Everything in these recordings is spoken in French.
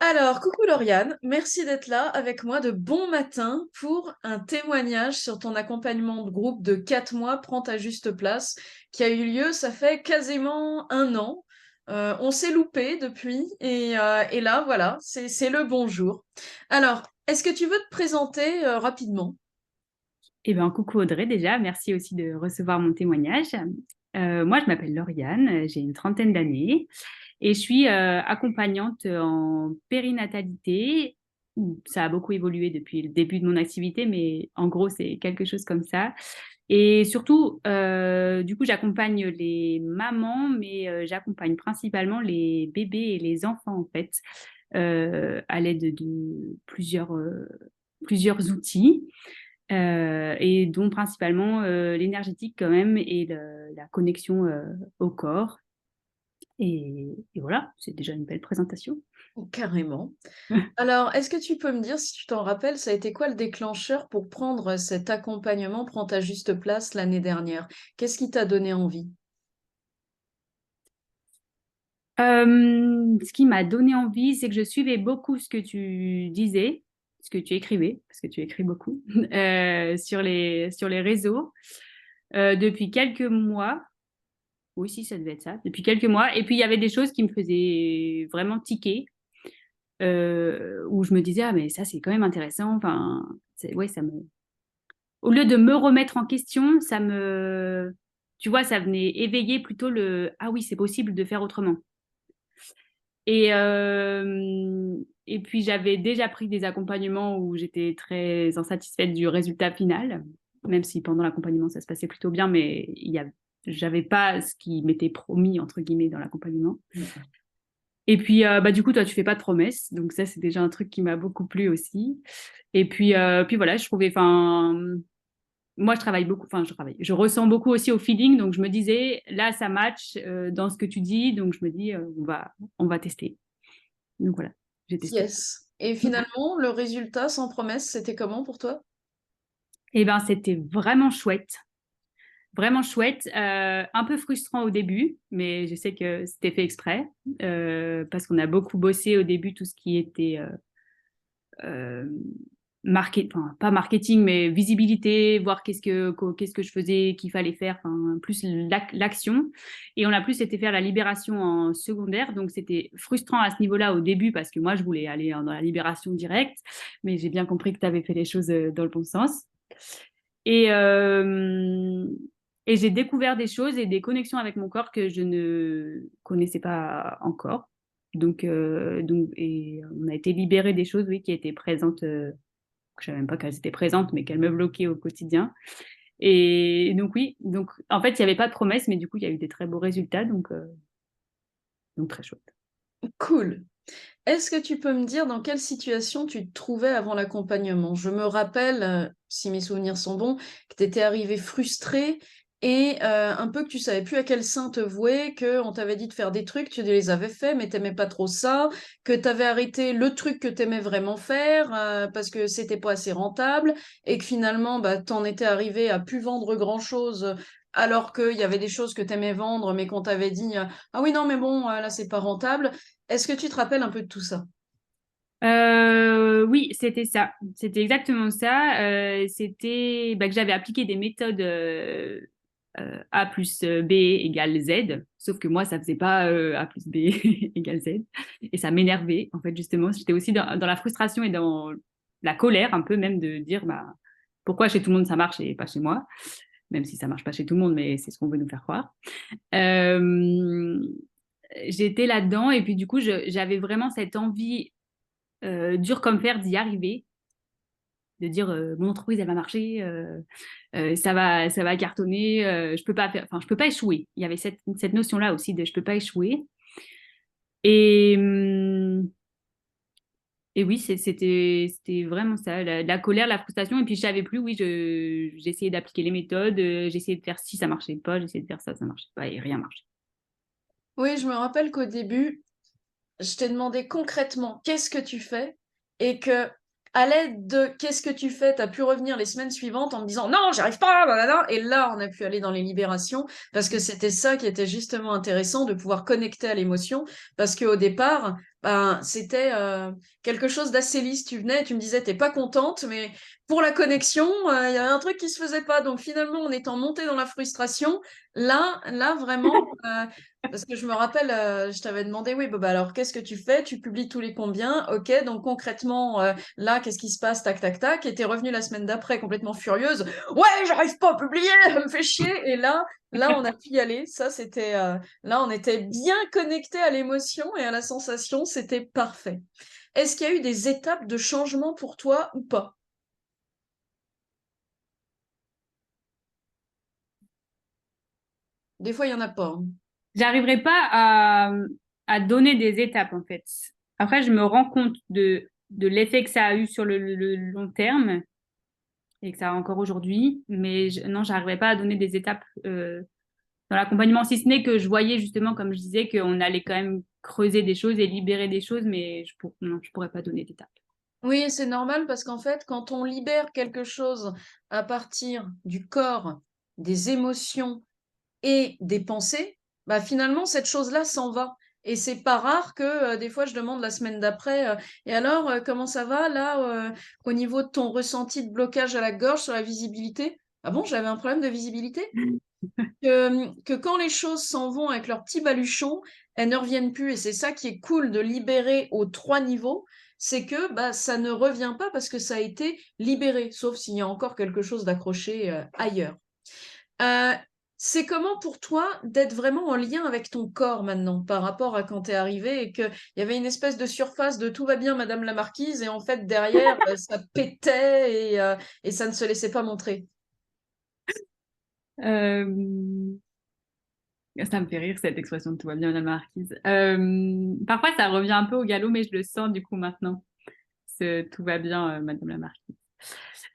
Alors, coucou Lauriane, merci d'être là avec moi de bon matin pour un témoignage sur ton accompagnement de groupe de 4 mois, Prends ta juste place, qui a eu lieu, ça fait quasiment un an. On s'est loupé depuis et là, voilà, c'est le bonjour. Alors, est-ce que tu veux te présenter rapidement? Eh bien, coucou Audrey déjà, merci aussi de recevoir mon témoignage. Moi, je m'appelle Lauriane, j'ai une trentaine d'années et je suis accompagnante en périnatalité. Ça a beaucoup évolué depuis le début de mon activité, mais en gros, c'est quelque chose comme ça. Et surtout, du coup, j'accompagne les mamans, mais j'accompagne principalement les bébés et les enfants, en fait, à l'aide de plusieurs outils et dont principalement l'énergétique quand même et la connexion au corps. Et voilà, c'est déjà une belle présentation. Carrément. Alors, est-ce que tu peux me dire, si tu t'en rappelles, ça a été quoi le déclencheur pour prendre cet accompagnement, Prends ta juste place l'année dernière? Qu'est-ce qui t'a donné envie? Ce qui m'a donné envie, c'est que je suivais beaucoup ce que tu disais, ce que tu écrivais, parce que tu écris beaucoup, sur les réseaux depuis quelques mois. Oui, si, ça devait être ça, depuis quelques mois. Et puis, il y avait des choses qui me faisaient vraiment tiquer, où je me disais, ah, mais ça, c'est quand même intéressant. Enfin, ouais, au lieu de me remettre en question, tu vois, ça venait éveiller plutôt ah oui, c'est possible de faire autrement. Et puis, j'avais déjà pris des accompagnements où j'étais très insatisfaite du résultat final, même si pendant l'accompagnement, ça se passait plutôt bien, mais j'avais pas ce qui m'était promis, entre guillemets, dans l'accompagnement. Et puis, du coup, toi, tu fais pas de promesses. Donc, ça, c'est déjà un truc qui m'a beaucoup plu aussi. Et puis voilà, je trouvais, enfin, moi, je travaille beaucoup, enfin, je ressens beaucoup aussi au feeling. Donc, je me disais, là, ça match dans ce que tu dis. Donc, je me dis, on va tester. Donc, voilà, j'ai testé. Yes. Et finalement, le résultat sans promesse, c'était comment pour toi? Et ben, c'était vraiment chouette. Vraiment chouette. Un peu frustrant au début, mais je sais que c'était fait exprès parce qu'on a beaucoup bossé au début tout ce qui était euh, enfin, pas marketing, mais visibilité, voir qu'est-ce que je faisais, qu'il fallait faire, enfin, plus l'action. Et on a plus été faire la libération en secondaire, donc c'était frustrant à ce niveau-là au début parce que moi, je voulais aller dans la libération directe, mais j'ai bien compris que tu avais fait les choses dans le bon sens. Et, euh, et j'ai découvert des choses et des connexions avec mon corps que je ne connaissais pas encore. Et on a été libéré des choses, oui, qui étaient présentes, que je ne savais même pas qu'elles étaient présentes, mais qu'elles me bloquaient au quotidien. Et donc, oui, donc en fait, il n'y avait pas de promesse, mais du coup, il y a eu des très beaux résultats, donc très chouette. Cool. Est-ce que tu peux me dire dans quelle situation tu te trouvais avant l'accompagnement? Je me rappelle, si mes souvenirs sont bons, que tu étais arrivée frustrée et un peu que tu savais plus à quel sein te vouer, qu'on t'avait dit de faire des trucs, tu les avais faits, mais t'aimais pas trop ça, que tu avais arrêté le truc que t'aimais vraiment faire parce que c'était pas assez rentable et que finalement, bah, t'en étais arrivé à plus vendre grand-chose alors qu'il y avait des choses que t'aimais vendre, mais qu'on t'avait dit, ah oui, non, mais bon, là, c'est pas rentable. Est-ce que tu te rappelles un peu de tout ça? Oui, c'était ça. C'était exactement ça. C'était que j'avais appliqué des méthodes A plus B égale Z, sauf que moi, ça faisait pas A plus B égale Z. Et ça m'énervait, en fait, justement. J'étais aussi dans la frustration et dans la colère, un peu même, de dire pourquoi chez tout le monde ça marche et pas chez moi, même si ça marche pas chez tout le monde, mais c'est ce qu'on veut nous faire croire. Euh, J'étais là-dedans et puis du coup, j'avais vraiment cette envie dur comme fer d'y arriver, de dire mon entreprise elle va marcher, ça va cartonner, je peux pas faire, enfin je peux pas échouer. Il y avait cette notion-là aussi de je peux pas échouer. Et et oui, c'était vraiment ça, la colère, la frustration. Et puis je savais plus, oui, j'essayais d'appliquer les méthodes, j'essayais de faire ci, ça marchait pas, j'essayais de faire ça marchait pas et rien marchait. Oui, je me rappelle qu'au début, je t'ai demandé concrètement qu'est-ce que tu fais et que à l'aide de qu'est-ce que tu fais, tu as pu revenir les semaines suivantes en me disant non, j'arrive pas, blablabla. Et là, on a pu aller dans les libérations parce que c'était ça qui était justement intéressant de pouvoir connecter à l'émotion parce qu'au départ, ben, c'était quelque chose d'assez lisse. Tu venais, tu me disais, t'es pas contente, mais pour la connexion, il y avait un truc qui se faisait pas. Donc finalement, en étant monté dans la frustration, là vraiment, parce que je me rappelle, je t'avais demandé, oui, bah, alors qu'est-ce que tu fais? Tu publies tous les combien? Ok, donc concrètement, là, qu'est-ce qui se passe? Tac, tac, tac. Et t'es revenue la semaine d'après complètement furieuse. Ouais, j'arrive pas à publier, ça me fait chier. Et là, on a pu y aller. Ça, c'était, là, on était bien connecté à l'émotion et à la sensation. C'était parfait. Est-ce qu'il y a eu des étapes de changement pour toi ou pas? Des fois, il y en a pas, hein. J'arriverai pas à donner des étapes, en fait. Après, je me rends compte de l'effet que ça a eu sur le long terme et que ça a encore aujourd'hui. Mais non, j'arriverai pas à donner des étapes dans l'accompagnement, si ce n'est que je voyais justement, comme je disais, qu'on allait quand même creuser des choses et libérer des choses, mais non, je pourrais pas donner d'étapes. Oui, c'est normal parce qu'en fait, quand on libère quelque chose à partir du corps, des émotions et des pensées, bah finalement, cette chose-là s'en va. Et c'est pas rare que des fois, je demande la semaine d'après, et alors, comment ça va là, au niveau de ton ressenti de blocage à la gorge sur la visibilité? Ah bon, j'avais un problème de visibilité? Que quand les choses s'en vont avec leur petit baluchon, elles ne reviennent plus. Et c'est ça qui est cool de libérer aux 3 niveaux, c'est que bah, ça ne revient pas parce que ça a été libéré, sauf s'il y a encore quelque chose d'accroché ailleurs. Euh, c'est comment pour toi d'être vraiment en lien avec ton corps maintenant par rapport à quand tu es arrivé et qu'il y avait une espèce de surface de tout va bien, Madame la Marquise, et en fait derrière, ça pétait et ça ne se laissait pas montrer. Euh, Ça me fait rire cette expression de tout va bien, la marquise. Parfois, ça revient un peu au galop, mais je le sens du coup maintenant. Tout va bien, Madame la marquise.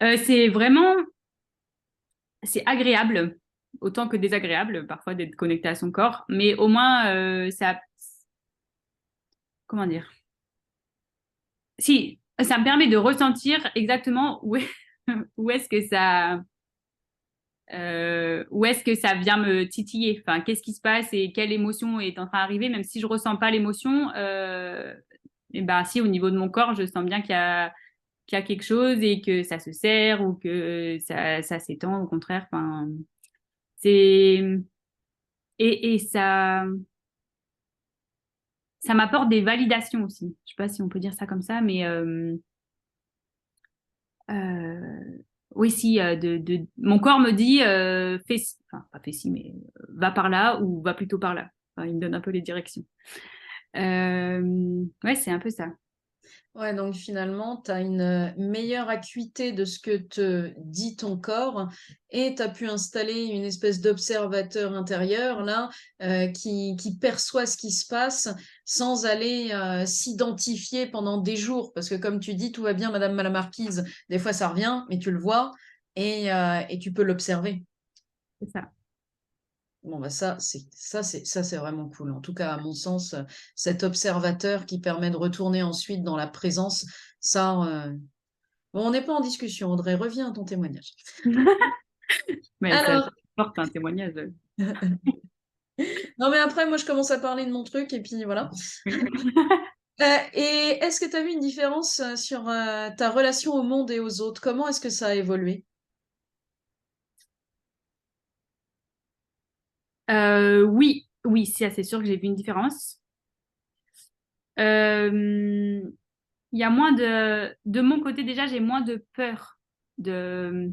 C'est vraiment, c'est agréable, autant que désagréable, parfois d'être connecté à son corps, mais au moins, comment dire? Si, ça me permet de ressentir exactement où est-ce que où est-ce que ça vient me titiller? Enfin, qu'est-ce qui se passe et quelle émotion est en train d'arriver, même si je ressens pas l'émotion, et ben si au niveau de mon corps, je sens bien qu'il y a quelque chose et que ça se serre ou que ça s'étend, au contraire. Enfin, c'est et ça m'apporte des validations aussi. Je sais pas si on peut dire ça comme ça, mais oui, si mon corps me dit enfin pas fais ci, mais va par là ou va plutôt par là. Enfin, il me donne un peu les directions. Ouais, c'est un peu ça. Ouais, donc finalement, tu as une meilleure acuité de ce que te dit ton corps et tu as pu installer une espèce d'observateur intérieur là qui perçoit ce qui se passe sans aller s'identifier pendant des jours. Parce que comme tu dis, tout va bien, Madame la Marquise, des fois ça revient, mais tu le vois et tu peux l'observer. C'est ça. Bon, bah ça, c'est vraiment cool. En tout cas, à mon sens, cet observateur qui permet de retourner ensuite dans la présence, ça, bon, on n'est pas en discussion. Audrey, reviens à ton témoignage. Mais ça Alors, porte un témoignage. non, mais après, moi, je commence à parler de mon truc et puis voilà. Et est-ce que tu as vu une différence sur ta relation au monde et aux autres? Comment est-ce que ça a évolué? Oui, oui, ça c'est sûr que j'ai vu une différence. Euh, Il y a moins de mon côté déjà, j'ai moins de peur de,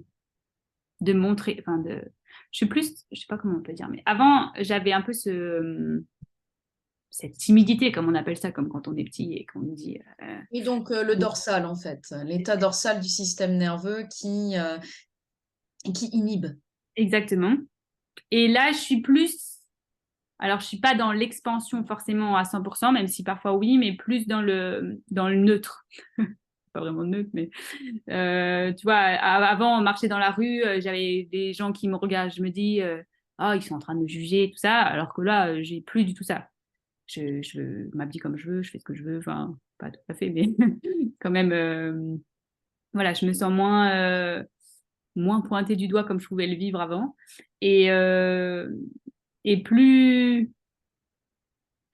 de montrer, enfin je suis plus, je sais pas comment on peut dire, mais avant j'avais un peu cette timidité, comme on appelle ça, comme quand on est petit et qu'on nous dit. Et donc, le dorsal, en fait, l'état dorsal du système nerveux qui inhibe. Exactement. Et là, je suis plus, alors je suis pas dans l'expansion forcément à 100%, même si parfois oui, mais plus dans le neutre. Pas vraiment neutre, mais tu vois, avant, on marchait dans la rue, j'avais des gens qui me regardent, je me dis, ah, ils sont en train de me juger, tout ça, alors que là, j'ai plus du tout ça. Je m'habille comme je veux, je fais ce que je veux, enfin, pas tout à fait, mais quand même, voilà, je me sens moins pointée du doigt comme je pouvais le vivre avant, et, euh, et plus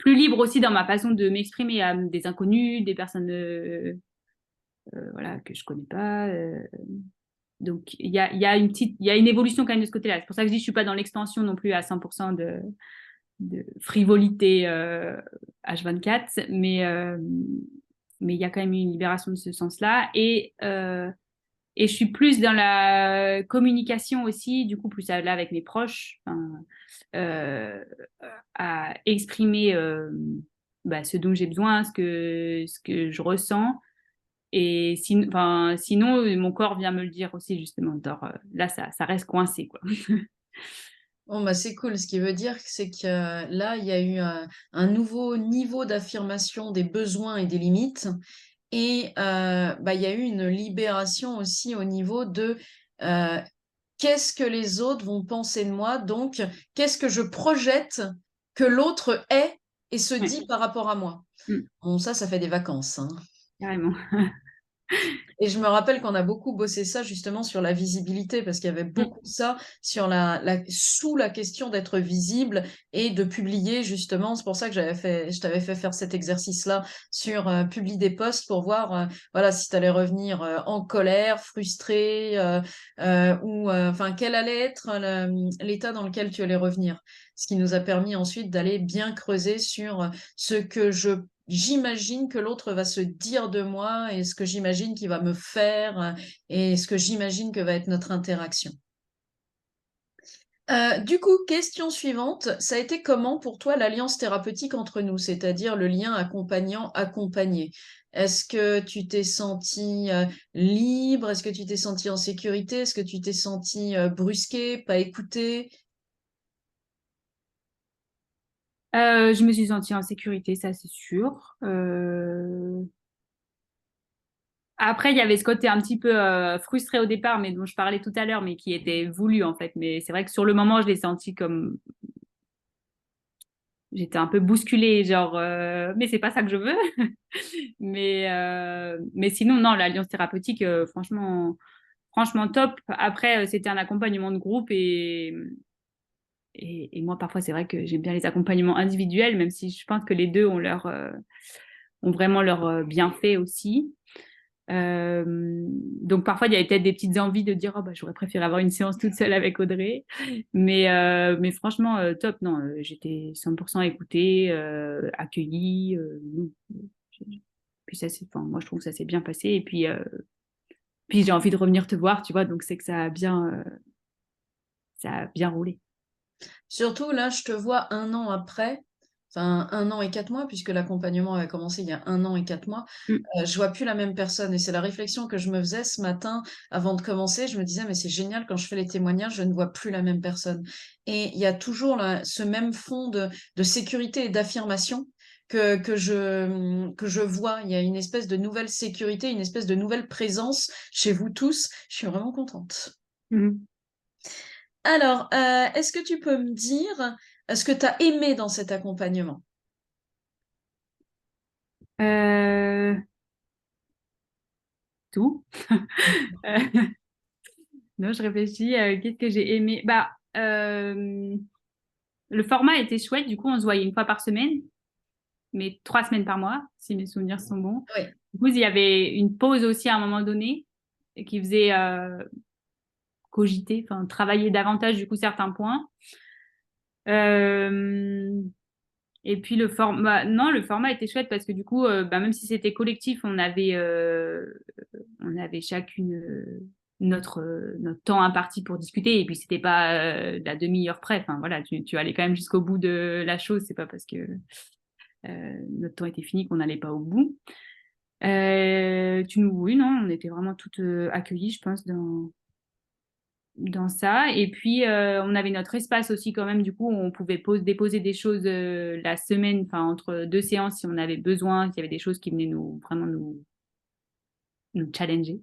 plus libre aussi dans ma façon de m'exprimer à des inconnus, des personnes voilà, que je connais pas. Donc, il y a une évolution quand même de ce côté-là. C'est pour ça que je dis que je suis pas dans l'extension non plus à 100% de frivolité H24, mais il y a quand même une libération de ce sens-là. Et je suis plus dans la communication aussi, du coup, plus là avec mes proches, euh, à exprimer ce dont j'ai besoin, ce que je ressens. Et sinon, mon corps vient me le dire aussi, justement. Genre, là, ça reste coincé, quoi. Bon, bah, c'est cool. Ce qui veut dire que c'est que là, il y a eu un nouveau niveau d'affirmation des besoins et des limites. Et bah, il y a eu une libération aussi au niveau de euh, qu'est-ce que les autres vont penser de moi, donc qu'est-ce que je projette que l'autre est et se Ouais. dit par rapport à moi. Mm, Bon, ça fait des vacances, hein. carrément. Et je me rappelle qu'on a beaucoup bossé ça justement sur la visibilité, parce qu'il y avait Mm. beaucoup de ça sur sous la question d'être visible et de publier justement. C'est pour ça que je t'avais fait faire cet exercice-là sur publier des posts pour voir, voilà, si tu allais revenir en colère, frustré, ou enfin quel allait être l'état dans lequel tu allais revenir. Ce qui nous a permis ensuite d'aller bien creuser sur ce que j'imagine que l'autre va se dire de moi et ce que j'imagine qu'il va me faire et ce que j'imagine que va être notre interaction. Du coup, question suivante, ça a été comment pour toi l'alliance thérapeutique entre nous, c'est-à-dire le lien accompagnant-accompagné? Est-ce que tu t'es senti libre? Est-ce que tu t'es senti en sécurité? Est-ce que tu t'es senti brusqué, pas écouté? Je me suis sentie en sécurité, ça c'est sûr. Après, il y avait ce côté un petit peu frustré au départ, mais dont je parlais tout à l'heure, mais qui était voulu en fait. Mais c'est vrai que sur le moment, je l'ai senti comme j'étais un peu bousculée, genre, mais c'est pas ça que je veux. Mais sinon, non, l'alliance thérapeutique, franchement top. Après, c'était un accompagnement de groupe et moi, parfois, c'est vrai que j'aime bien les accompagnements individuels, même si je pense que les deux ont vraiment leur bienfait aussi. Donc parfois, il y avait peut-être des petites envies de dire, oh, bah, j'aurais préféré avoir une séance toute seule avec Audrey. Mais franchement, top, non, j'étais 100% écoutée, accueillie. Non. Puis enfin, moi, je trouve que ça s'est bien passé. Et puis j'ai envie de revenir te voir, tu vois, donc c'est que ça a bien roulé. Surtout là, je te vois un an après, enfin 1 an et 4 mois, puisque l'accompagnement avait commencé il y a 1 an et 4 mois. Mm. Je vois plus la même personne et c'est la réflexion que je me faisais ce matin avant de commencer. Je me disais, mais c'est génial, quand je fais les témoignages, je ne vois plus la même personne. Et il y a toujours ce même fond de sécurité et d'affirmation que je vois. Il y a une espèce de nouvelle sécurité, une espèce de nouvelle présence chez vous tous. Je suis vraiment contente. Mm. Alors, est-ce que tu peux me dire ce que tu as aimé dans cet accompagnement? Euh, tout. Euh, non, je réfléchis. Qu'est-ce que j'ai aimé? Le format était chouette. Du coup, on se voyait une fois par semaine, mais 3 semaines par mois, si mes souvenirs sont bons. Oui. Du coup, il y avait une pause aussi à un moment donné et qui faisait cogiter, enfin travailler davantage du coup certains points. Euh, et puis non, le format était chouette parce que du coup, même si c'était collectif, on avait chacune notre temps imparti pour discuter et puis c'était pas la demi-heure près. Enfin voilà, tu allais quand même jusqu'au bout de la chose. C'est pas parce que notre temps était fini qu'on n'allait pas au bout. Oui, non, on était vraiment toutes accueillies, je pense, dans ça. Et puis, on avait notre espace aussi quand même, du coup, où on pouvait déposer des choses la semaine, enfin, entre deux séances, si on avait besoin, s'il y avait des choses qui venaient vraiment nous challenger.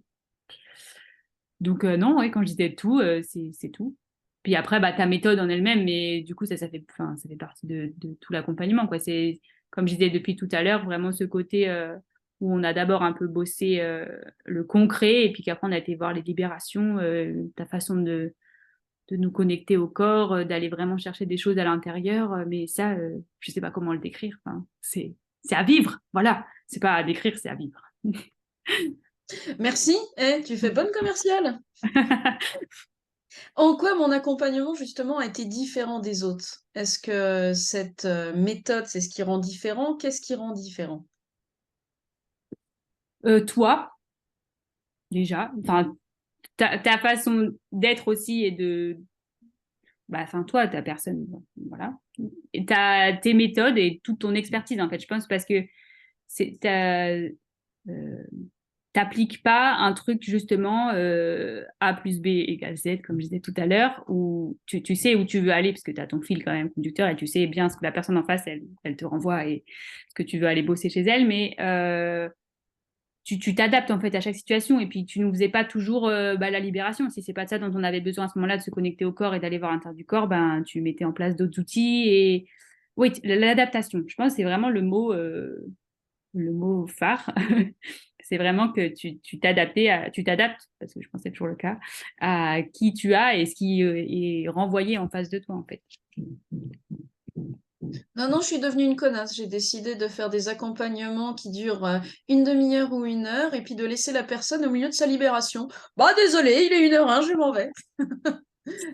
Donc, non, ouais, quand je disais tout, c'est tout. Puis après, bah, ta méthode en elle-même, mais du coup, enfin, ça fait partie de tout l'accompagnement, quoi. C'est, comme je disais depuis tout à l'heure, vraiment ce côté où on a d'abord un peu bossé le concret et puis qu'après, on a été voir les libérations, ta façon de de nous connecter au corps, d'aller vraiment chercher des choses à l'intérieur. Mais ça, je sais pas comment le décrire. Enfin, c'est à vivre. Voilà. C'est pas à décrire, c'est à vivre. Merci, tu fais bonne commerciale. En quoi mon accompagnement, justement, a été différent des autres? Est-ce que cette méthode, c'est ce qui rend différent? Qu'est-ce qui rend différent? Toi, déjà, enfin, ta façon d'être aussi et de, bah, enfin, toi, ta personne, voilà. Et tes méthodes et toute ton expertise, en fait, je pense, parce que euh, t'appliques pas un truc justement A plus B égale Z, comme je disais tout à l'heure, où tu sais où tu veux aller, parce que tu as ton fil quand même conducteur et tu sais bien ce que la personne en face, elle te renvoie et ce que tu veux aller bosser chez elle, mais tu t'adaptes en fait à chaque situation et puis tu nous faisais pas toujours la libération. Si c'est pas de ça dont on avait besoin à ce moment-là, de se connecter au corps et d'aller voir l'intérieur du corps, ben tu mettais en place d'autres outils et oui, l'adaptation. Je pense que c'est vraiment le mot phare. C'est vraiment que tu tu t'adaptes, parce que je pense que c'est toujours le cas, à qui tu as et ce qui est renvoyé en face de toi, en fait. Non, non, je suis devenue une connasse. J'ai décidé de faire des accompagnements qui durent une demi-heure ou une heure et puis de laisser la personne au milieu de sa libération. Bah, désolé, il est 1h01, je m'en vais.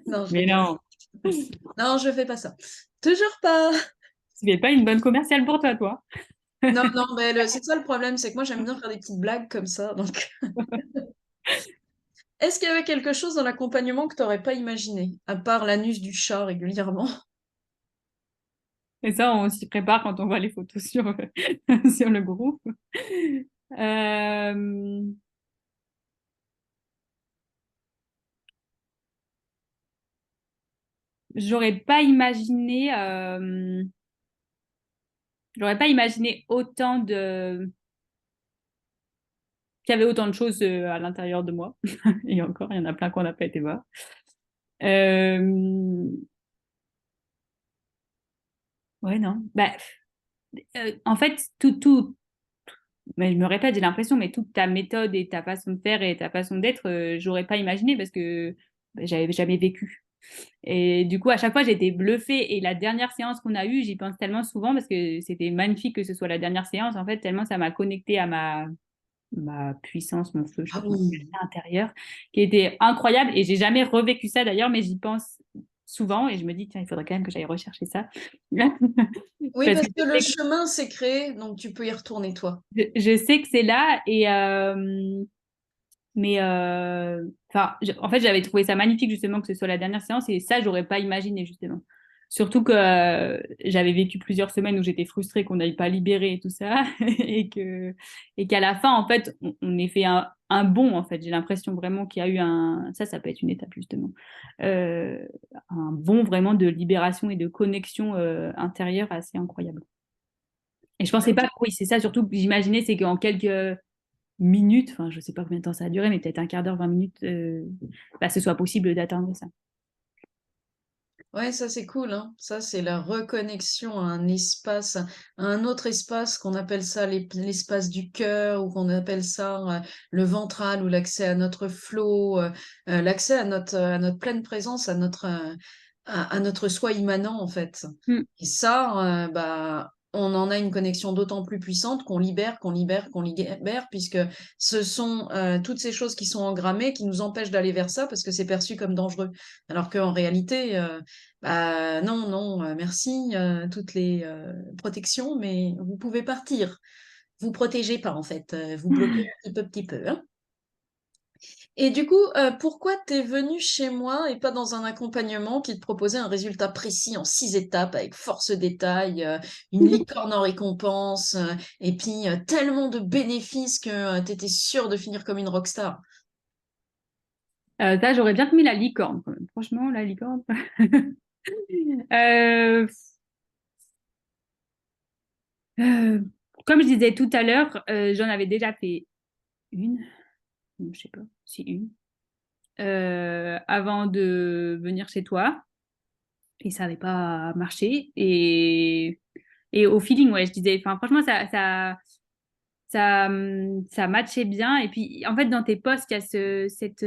Non, je Mais rigole. non, Non, je fais pas ça. Toujours pas. c'est pas une bonne commerciale pour toi, toi. Non, non, mais c'est ça le problème, c'est que moi j'aime bien faire des petites blagues comme ça. Donc, est-ce qu'il y avait quelque chose dans l'accompagnement que tu n'aurais pas imaginé, à part l'anus du chat régulièrement? Et ça, on s'y prépare quand on voit les photos sur, sur le groupe. Euh, j'aurais pas imaginé, j'aurais pas imaginé autant de, qu'il y avait autant de choses à l'intérieur de moi. Et encore, il y en a plein qu'on n'a pas été voir. Euh, ouais, non. Bah, en fait, mais je me répète, j'ai l'impression, mais toute ta méthode et ta façon de faire et ta façon d'être, j'aurais pas imaginé parce que j'avais jamais vécu. Et du coup, à chaque fois, j'étais bluffée. Et la dernière séance qu'on a eue, j'y pense tellement souvent parce que c'était magnifique que ce soit la dernière séance, en fait, tellement ça m'a connectée à ma puissance, mon feu, je sais Ah pas comment dire oui. ça, intérieur, qui était incroyable. Et j'ai jamais revécu ça d'ailleurs, mais j'y pense souvent et je me dis, tiens, il faudrait quand même que j'aille rechercher ça. Oui, Parce parce que que le chemin s'est créé, donc tu peux y retourner toi. je sais que c'est là et mais enfin en fait j'avais trouvé ça magnifique justement que ce soit la dernière séance et ça j'aurais pas imaginé justement. Surtout que j'avais vécu plusieurs semaines où j'étais frustrée qu'on n'aille pas libérer et tout ça et qu'à la fin en fait on ait fait un bond en fait. J'ai l'impression vraiment qu'il y a eu ça peut être une étape justement. Euh, un bond vraiment de libération et de connexion intérieure assez incroyable. Et je pensais pas, oui, c'est ça surtout que j'imaginais, c'est qu'en quelques minutes, enfin je sais pas combien de temps ça a duré, mais peut-être un quart d'heure, 20 minutes, ce soit possible d'atteindre ça. Ouais, ça c'est cool, hein. Ça c'est la reconnexion à un espace, à un autre espace qu'on appelle ça l'espace du cœur ou qu'on appelle ça le ventral ou l'accès à notre flow, l'accès à notre pleine présence, à notre soi immanent en fait. Mm. Et ça, bah, on en a une connexion d'autant plus puissante qu'on libère, puisque ce sont toutes ces choses qui sont engrammées qui nous empêchent d'aller vers ça parce que c'est perçu comme dangereux. Alors qu'en réalité, bah non, non, merci, toutes les protections, mais vous pouvez partir. Vous protégez pas en fait, vous bloquez un petit peu, hein. Et du coup, pourquoi t'es venu chez moi et pas dans un accompagnement qui te proposait un résultat précis en 6 étapes avec force détail, une licorne en récompense, et puis tellement de bénéfices que t'étais sûre de finir comme une rockstar? Ça, j'aurais bien mis la licorne quand même. Franchement, la licorne. Euh, euh, comme je disais tout à l'heure, j'en avais déjà fait une, je sais pas, si une, avant de venir chez toi. Et ça n'avait pas marché. Et au feeling, ouais, je disais, enfin, franchement, ça matchait bien. Et puis, en fait, dans tes posts, il y a cette,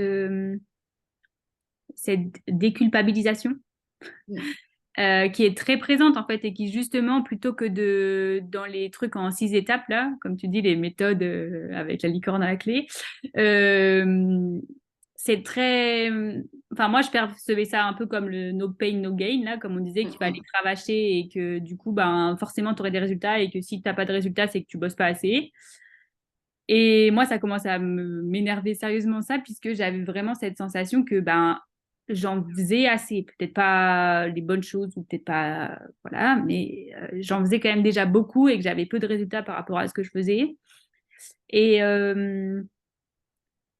cette déculpabilisation Mm. qui est très présente en fait et qui justement, plutôt que dans les trucs en 6 étapes, là, comme tu dis, les méthodes avec la licorne à la clé, euh, c'est très... Enfin, moi, je percevais ça un peu comme le no pain, no gain, là, comme on disait, qu'il fallait Mm. cravacher et que du coup, ben, forcément, tu aurais des résultats et que si tu n'as pas de résultats, c'est que tu bosses pas assez. Et moi, ça commence à m'énerver sérieusement ça, puisque j'avais vraiment cette sensation que ben, j'en faisais assez. Peut-être pas les bonnes choses, ou peut-être pas, voilà, mais j'en faisais quand même déjà beaucoup et que j'avais peu de résultats par rapport à ce que je faisais. Et, euh,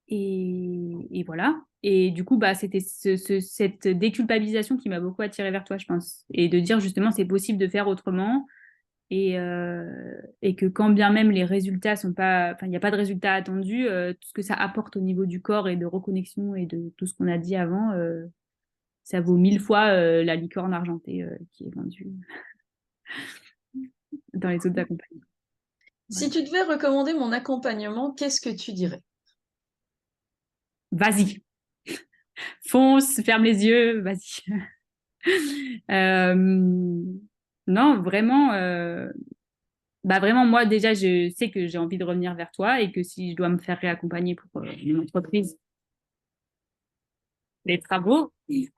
et voilà. Et du coup, bah, c'était cette déculpabilisation qui m'a beaucoup attirée vers toi, je pense. Et de dire justement, c'est possible de faire autrement et que quand bien même les résultats sont pas, enfin, il n'y a pas de résultats attendus, tout ce que ça apporte au niveau du corps et de reconnexion et de tout ce qu'on a dit avant, ça vaut 1000 fois la licorne argentée qui est vendue dans les autres accompagnements. Si Voilà. tu devais recommander mon accompagnement, qu'est-ce que tu dirais? Vas-y, fonce, ferme les yeux, vas-y. Euh, non, vraiment, bah vraiment, moi déjà, je sais que j'ai envie de revenir vers toi et que si je dois me faire réaccompagner pour une entreprise, les travaux, si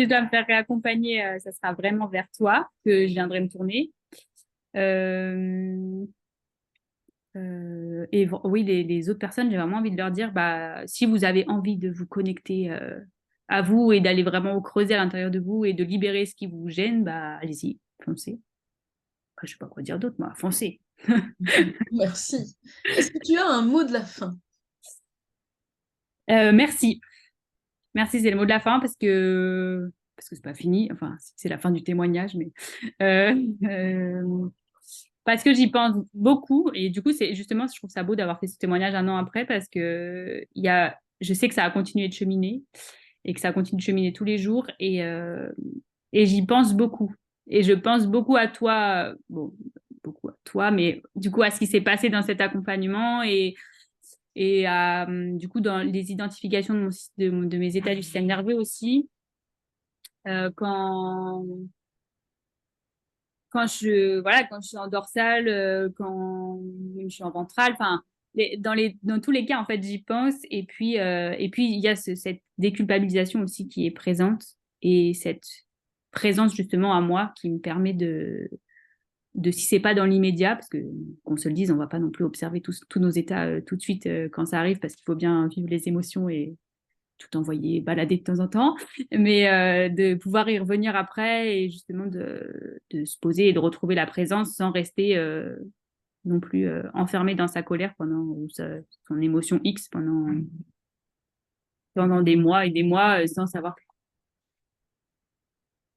je dois me faire réaccompagner, ça sera vraiment vers toi que je viendrai me tourner. Euh, oui, les autres personnes, j'ai vraiment envie de leur dire, bah, si vous avez envie de vous connecter à vous et d'aller vraiment au creuset à l'intérieur de vous et de libérer ce qui vous gêne, bah, allez-y, foncez. Après, je sais pas quoi dire d'autre, moi, foncez. Merci. Est-ce que tu as un mot de la fin? Merci. Merci, c'est le mot de la fin parce que c'est pas fini. Enfin, c'est la fin du témoignage, mais euh, euh, parce que j'y pense beaucoup et du coup, c'est justement, je trouve ça beau d'avoir fait ce témoignage un an après parce que je sais que ça a continué de cheminer et que ça continue de cheminer tous les jours et j'y pense beaucoup. Et je pense beaucoup à toi, bon, beaucoup à toi, mais du coup à ce qui s'est passé dans cet accompagnement et du coup dans les identifications de mes états du système nerveux aussi. Euh, quand, quand je suis en dorsale, quand je suis en ventrale, enfin, dans tous les cas, en fait, j'y pense. Et puis il y a cette déculpabilisation aussi qui est présente et cette présence justement à moi qui me permet si c'est pas dans l'immédiat, parce que qu'on se le dise, on va pas non plus observer tous nos états tout de suite quand ça arrive, parce qu'il faut bien vivre les émotions et tout envoyer balader de temps en temps, mais de pouvoir y revenir après et justement de se poser et de retrouver la présence sans rester non plus enfermé dans sa colère ou son émotion X pendant des mois et des mois sans savoir.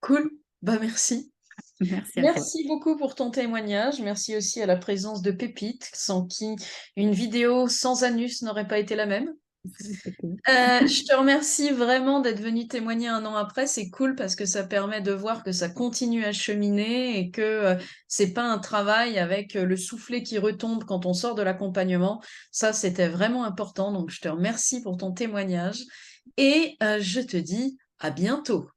Cool. Bah merci. Merci à toi. Merci beaucoup pour ton témoignage. Merci aussi à la présence de Pépite, sans qui une vidéo sans anus n'aurait pas été la même. Je te remercie vraiment d'être venu témoigner un an après. C'est cool parce que ça permet de voir que ça continue à cheminer et que c'est pas un travail avec le soufflet qui retombe quand on sort de l'accompagnement. Ça, c'était vraiment important. Donc, je te remercie pour ton témoignage et je te dis à bientôt.